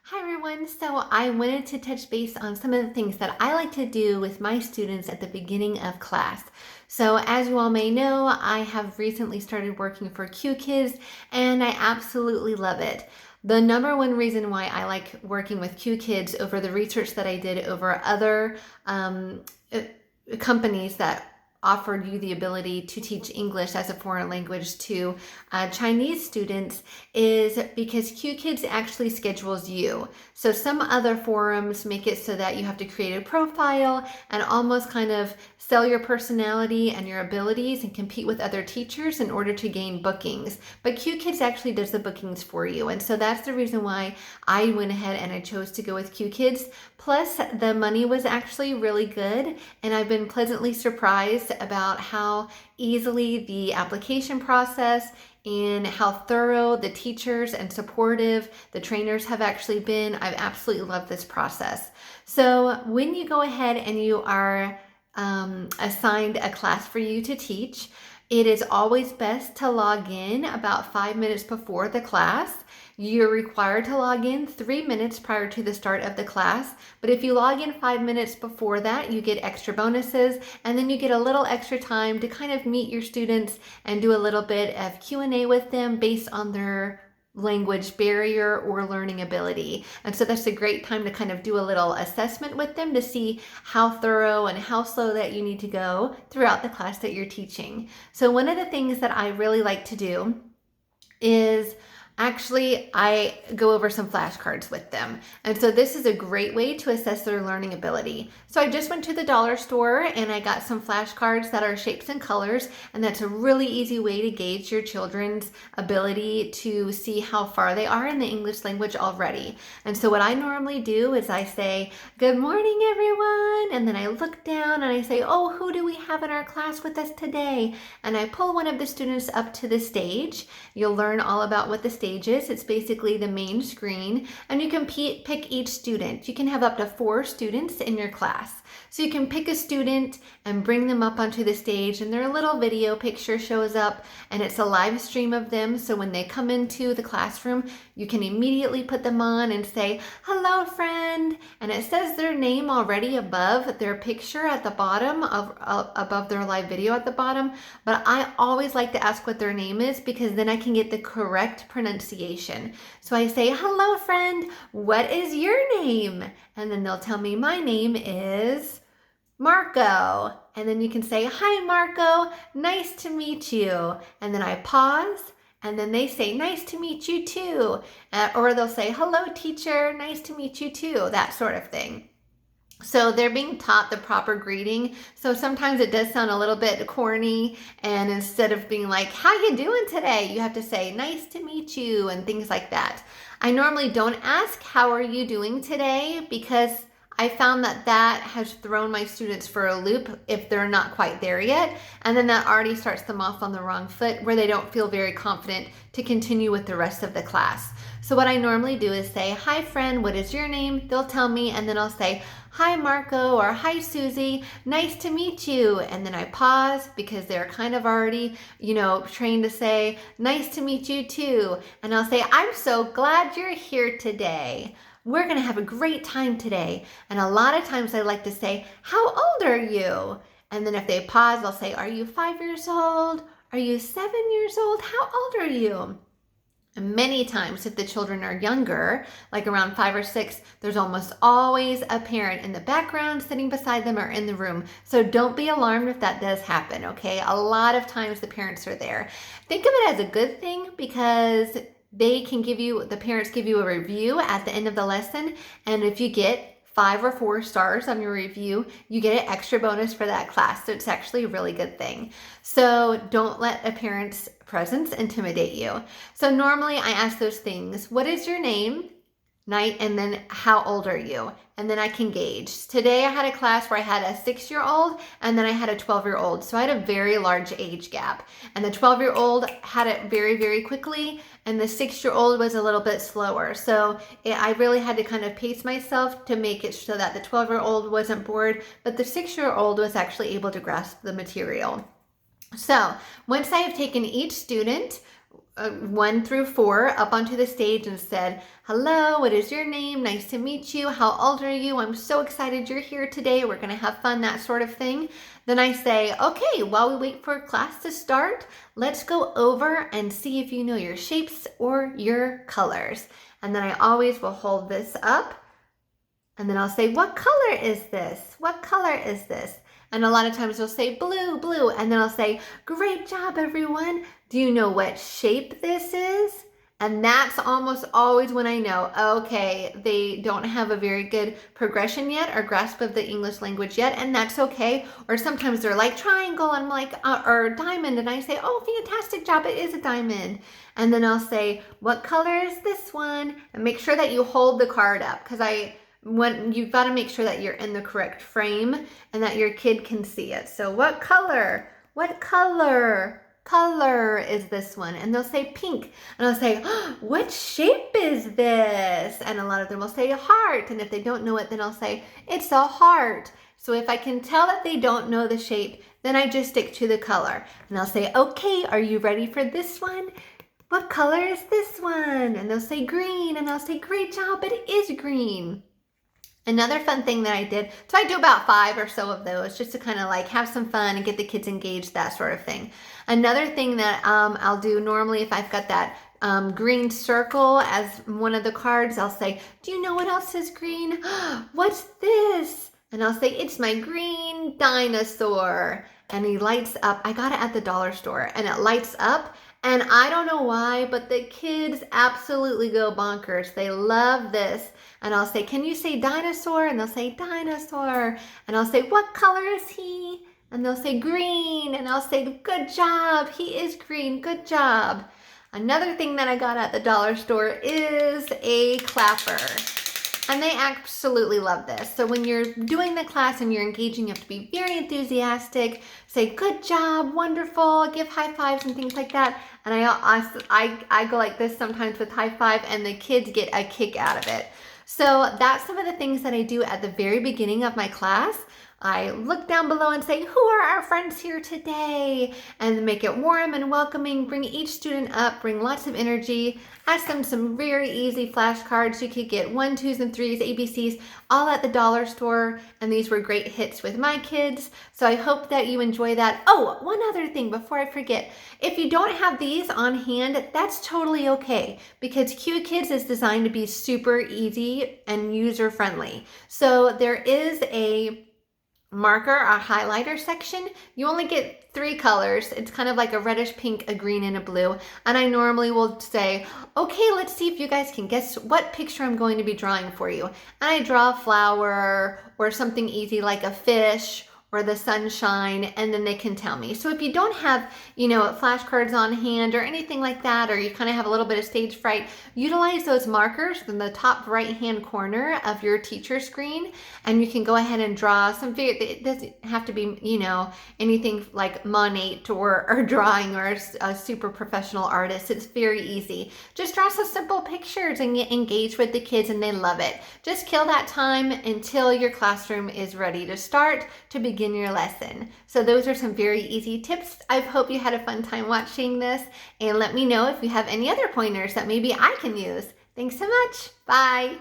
Hi everyone. So I wanted to touch base on some of the things that I like to do with my students at the beginning of class. So as you all may know, I have recently started working for QKids and I absolutely love it. The number one reason why I like working with QKids over the research that I did over other uh, companies that offered you the ability to teach English as a foreign language to Chinese students is because QKids actually schedules you. So some other forums make it so that you have to create a profile and almost kind of sell your personality and your abilities and compete with other teachers in order to gain bookings. But QKids actually does the bookings for you. And so that's the reason why I went ahead and I chose to go with QKids. Plus, the money was actually really good, and I've been pleasantly surprised about how easily the application process and how thorough the teachers and supportive the trainers have actually been. I've absolutely loved this process. So when you go ahead and you are assigned a class for you to teach, it is always best to log in about 5 minutes before the class. You're required to log in 3 minutes prior to the start of the class, but if you log in 5 minutes before that, you get extra bonuses, and then you get a little extra time to kind of meet your students and do a little bit of Q&A with them based on their language barrier or learning ability. And so that's a great time to kind of do a little assessment with them to see how thorough and how slow that you need to go throughout the class that you're teaching. So one of the things that I really like to do is actually, I go over some flashcards with them. And so this is a great way to assess their learning ability. So I just went to the dollar store and I got some flashcards that are shapes and colors. And that's a really easy way to gauge your children's ability to see how far they are in the English language already. And so what I normally do is I say, "Good morning, everyone." And then I look down and I say, "Oh, who do we have in our class with us today?" And I pull one of the students up to the stage. You'll learn all about what the stage is. It's basically the main screen, and you can pick each student. You can have up to 4 students in your class. So you can pick a student and bring them up onto the stage, and their little video picture shows up, and it's a live stream of them. So when they come into the classroom, you can immediately put them on and say, "Hello, friend." And it says their name already above their picture at the bottom above their live video at the bottom. But I always like to ask what their name is because then I can get the correct pronunciation. So I say, "Hello, friend, what is your name?" And then they'll tell me, "My name is Marco." And then you can say, "Hi, Marco, nice to meet you." And then I pause, and then they say, "Nice to meet you too." Or they'll say, "Hello, teacher, nice to meet you too," that sort of thing. So they're being taught the proper greeting. So sometimes it does sound a little bit corny, and instead of being like, "How you doing today?" you have to say, "Nice to meet you," and things like that. I normally don't ask, "How are you doing today?" because I found that that has thrown my students for a loop if they're not quite there yet. And then that already starts them off on the wrong foot where they don't feel very confident to continue with the rest of the class. So what I normally do is say, "Hi, friend, what is your name?" They'll tell me, and then I'll say, "Hi, Marco," or "Hi, Susie, nice to meet you." And then I pause because they're kind of already, trained to say, "Nice to meet you too." And I'll say, "I'm so glad you're here today. We're going to have a great time today." And a lot of times I like to say, "How old are you?" And then if they pause, I'll say, "Are you 5 years old? Are you 7 years old? How old are you?" And many times, if the children are younger, like around 5 or 6, there's almost always a parent in the background sitting beside them or in the room. So don't be alarmed if that does happen, okay? A lot of times the parents are there. Think of it as a good thing because the parents give you a review at the end of the lesson. And if you get 5 or 4 stars on your review, you get an extra bonus for that class. So it's actually a really good thing. So don't let a parent's presence intimidate you. So normally I ask those things: "What is your name?" And then "How old are you?" And then I can gauge. Today I had a class where I had a 6-year-old and then I had a 12-year-old. So I had a very large age gap. And the 12-year-old had it very, very quickly, and the 6-year-old was a little bit slower. So I really had to kind of pace myself to make it so that the 12-year-old wasn't bored, but the 6-year-old was actually able to grasp the material. So once I have taken each student 1 through 4 up onto the stage and said, hello, what is your name? Nice to meet you. How old are you? I'm so excited you're here today. We're going to have fun, that sort of thing. Then I say, okay, while we wait for class to start, let's go over and see if you know your shapes or your colors. And then I always will hold this up. And then I'll say, what color is this? What color is this? And a lot of times they'll say blue, blue. And then I'll say, great job, everyone. Do you know what shape this is? And that's almost always when I know, okay, they don't have a very good progression yet or grasp of the English language yet, and that's okay. Or sometimes they're like triangle, and I'm like, or diamond, and I say, oh, fantastic job, it is a diamond. And then I'll say, what color is this one? And make sure that you hold the card up, because you've got to make sure that you're in the correct frame and that your kid can see it. So what color is this one? And they'll say pink. And I'll say, oh, what shape is this? And a lot of them will say heart. And if they don't know it, then I'll say, it's a heart. So if I can tell that they don't know the shape, then I just stick to the color. And I'll say, okay, are you ready for this one? What color is this one? And they'll say green. And I'll say, great job, it is green. Another fun thing that I did, so I do about 5 or so of those just to kind of like have some fun and get the kids engaged, that sort of thing. Another thing that I'll do normally if I've got that green circle as one of the cards, I'll say, do you know what else is green? What's this? And I'll say, it's my green dinosaur. And he lights up. I got it at the dollar store and it lights up. And I don't know why, but the kids absolutely go bonkers. They love this. And I'll say, can you say dinosaur? And they'll say dinosaur. And I'll say, what color is he? And they'll say green. And I'll say, good job. He is green. Good job. Another thing that I got at the dollar store is a clapper. And they absolutely love this. So when you're doing the class and you're engaging, you have to be very enthusiastic. Say, good job, wonderful, give high fives and things like that. And I go like this sometimes with high five, and the kids get a kick out of it. So that's some of the things that I do at the very beginning of my class. I look down below and say, who are our friends here today? And make it warm and welcoming, bring each student up, bring lots of energy, ask them some very easy flashcards. You could get 1, 2s, and 3s, ABCs, all at the dollar store. And these were great hits with my kids. So I hope that you enjoy that. Oh, one other thing before I forget. If you don't have these on hand, that's totally okay, because QKids is designed to be super easy and user-friendly. So there is a marker, a highlighter section. You only get 3 colors. It's kind of like a reddish pink, a green, and a blue. And I normally will say, okay, let's see if you guys can guess what picture I'm going to be drawing for you. And I draw a flower or something easy like a fish or the sunshine, and then they can tell me. So if you don't have, flashcards on hand or anything like that, or you kind of have a little bit of stage fright, utilize those markers in the top right-hand corner of your teacher screen, and you can go ahead and draw some, it doesn't have to be, anything like Monet or drawing or a super professional artist. It's very easy. Just draw some simple pictures and get engaged with the kids, and they love it. Just kill that time until your classroom is ready to start to begin your lesson. So those are some very easy tips. I hope you had a fun time watching this, and let me know if you have any other pointers that maybe I can use. Thanks so much. Bye.